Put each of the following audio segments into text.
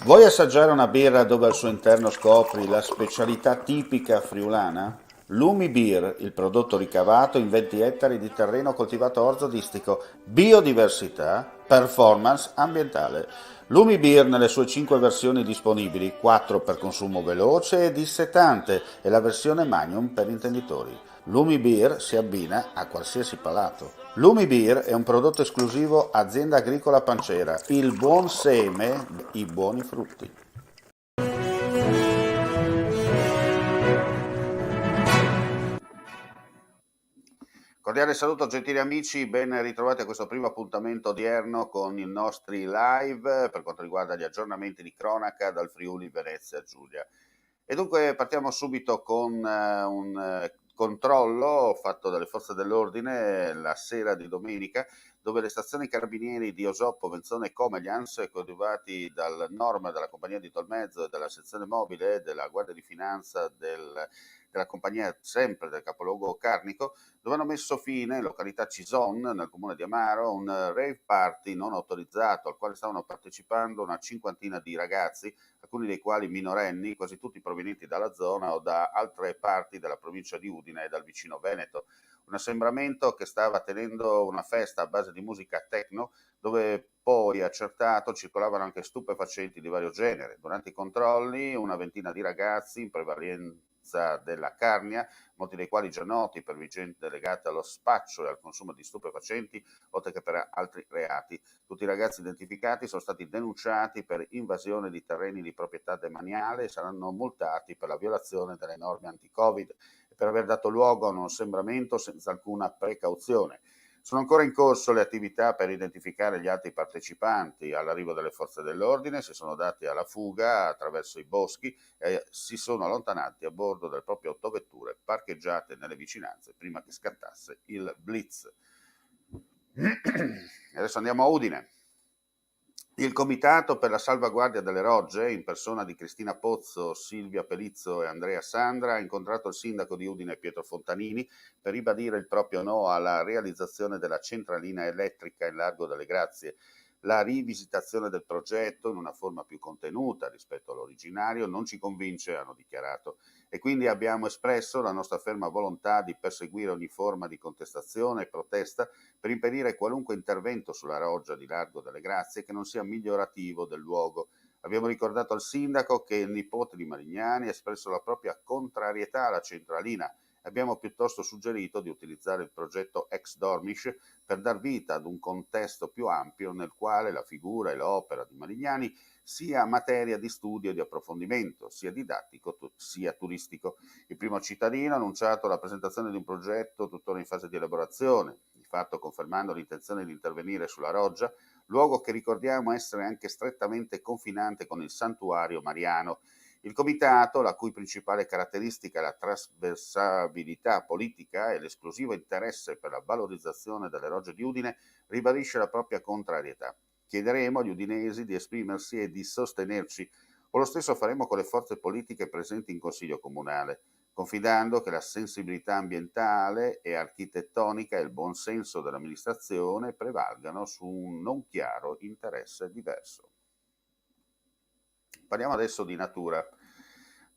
Vuoi assaggiare una birra dove al suo interno scopri la specialità tipica friulana? Lumi Beer, il prodotto ricavato in 20 ettari di terreno coltivato orzodistico, biodiversità, performance ambientale. Lumi Beer nelle sue 5 versioni disponibili, 4 per consumo veloce e dissetante e la versione Magnum per intenditori. Lumi Beer si abbina a qualsiasi palato. Lumi Beer è un prodotto esclusivo Azienda Agricola Pancera, il buon seme, i buoni frutti. Cordiale saluto gentili amici, ben ritrovati a questo primo appuntamento odierno con i nostri live per quanto riguarda gli aggiornamenti di cronaca dal Friuli Venezia Giulia. E dunque partiamo subito con un controllo fatto dalle forze dell'ordine la sera di domenica, dove le stazioni carabinieri di Osoppo, Venzone e Comeglians, coadiuvati dal Norma della compagnia di Tolmezzo e della sezione mobile della Guardia di Finanza della compagnia sempre del capoluogo Carnico, dove hanno messo fine in località Cison, nel comune di Amaro, a un rave party non autorizzato al quale stavano partecipando una cinquantina di ragazzi, alcuni dei quali minorenni, quasi tutti provenienti dalla zona o da altre parti della provincia di Udine e dal vicino Veneto. Un assembramento che stava tenendo una festa a base di musica techno, dove poi accertato circolavano anche stupefacenti di vario genere. Durante i controlli una ventina di ragazzi, in prevalenza della Carnia, molti dei quali già noti per vicende legate allo spaccio e al consumo di stupefacenti, oltre che per altri reati. Tutti i ragazzi identificati sono stati denunciati per invasione di terreni di proprietà demaniale e saranno multati per la violazione delle norme anti-Covid e per aver dato luogo a un assembramento senza alcuna precauzione. Sono ancora in corso le attività per identificare gli altri partecipanti all'arrivo delle forze dell'ordine, si sono dati alla fuga attraverso i boschi e si sono allontanati a bordo delle proprie autovetture parcheggiate nelle vicinanze prima che scattasse il blitz. Adesso andiamo a Udine. Il Comitato per la salvaguardia delle rogge, in persona di Cristina Pozzo, Silvia Pelizzo e Andrea Sandra, ha incontrato il sindaco di Udine Pietro Fontanini per ribadire il proprio no alla realizzazione della centralina elettrica in Largo delle Grazie. La rivisitazione del progetto in una forma più contenuta rispetto all'originario non ci convince, hanno dichiarato, e quindi abbiamo espresso la nostra ferma volontà di perseguire ogni forma di contestazione e protesta per impedire qualunque intervento sulla roggia di Largo delle Grazie che non sia migliorativo del luogo. Abbiamo ricordato al sindaco che il nipote di Marignani ha espresso la propria contrarietà alla centralina. Abbiamo piuttosto suggerito di utilizzare il progetto Ex Dormish per dar vita ad un contesto più ampio nel quale la figura e l'opera di Marignani sia materia di studio e di approfondimento, sia didattico sia turistico. Il primo cittadino ha annunciato la presentazione di un progetto tuttora in fase di elaborazione, di fatto confermando l'intenzione di intervenire sulla roggia, luogo che ricordiamo essere anche strettamente confinante con il santuario mariano. Il comitato, la cui principale caratteristica è la trasversabilità politica e l'esclusivo interesse per la valorizzazione delle rogge di Udine, ribadisce la propria contrarietà. Chiederemo agli udinesi di esprimersi e di sostenerci, o lo stesso faremo con le forze politiche presenti in Consiglio Comunale, confidando che la sensibilità ambientale e architettonica e il buon senso dell'amministrazione prevalgano su un non chiaro interesse diverso. Parliamo adesso di natura.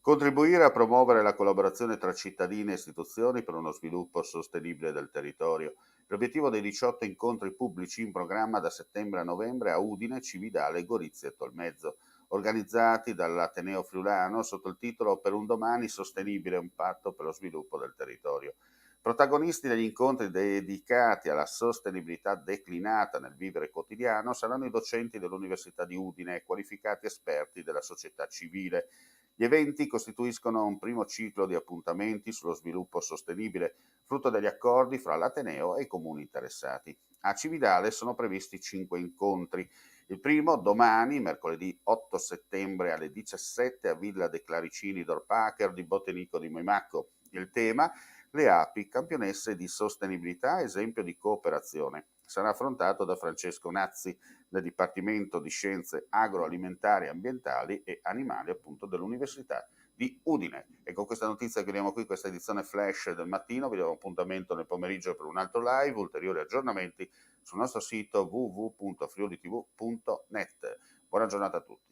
Contribuire a promuovere la collaborazione tra cittadini e istituzioni per uno sviluppo sostenibile del territorio. L'obiettivo dei 18 incontri pubblici in programma da settembre a novembre a Udine, Cividale, Gorizia e Tolmezzo, organizzati dall'Ateneo Friulano sotto il titolo Per un domani sostenibile, un patto per lo sviluppo del territorio. Protagonisti degli incontri dedicati alla sostenibilità declinata nel vivere quotidiano saranno i docenti dell'Università di Udine e qualificati esperti della società civile. Gli eventi costituiscono un primo ciclo di appuntamenti sullo sviluppo sostenibile, frutto degli accordi fra l'Ateneo e i comuni interessati. A Cividale sono previsti 5 incontri. Il primo domani, mercoledì 8 settembre alle 17 a Villa de Claricini d'Orpacher di Botenico di Moimacco. Il tema: le api, campionesse di sostenibilità, esempio di cooperazione. Sarà affrontato da Francesco Nazzi del Dipartimento di Scienze Agroalimentari, Ambientali e Animali appunto dell'Università di Udine. E con questa notizia chiudiamo qui questa edizione flash del mattino, vi do un appuntamento nel pomeriggio per un altro live, ulteriori aggiornamenti sul nostro sito www.friulitv.net. Buona giornata a tutti.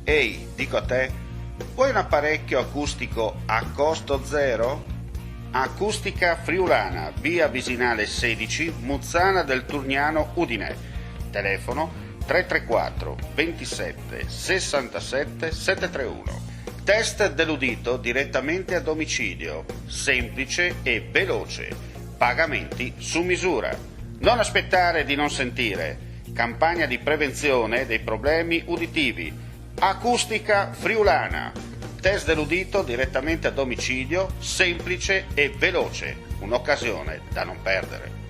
Ehi, dico a te, vuoi un apparecchio acustico a costo zero? Acustica Friulana, via Visinale 16, Muzzana del Turniano, Udine. Telefono 334 27 67 731. Test dell'udito direttamente a domicilio, semplice e veloce. Pagamenti su misura. Non aspettare di non sentire. Campagna di prevenzione dei problemi uditivi. Acustica Friulana. Test dell'udito direttamente a domicilio, semplice e veloce. Un'occasione da non perdere.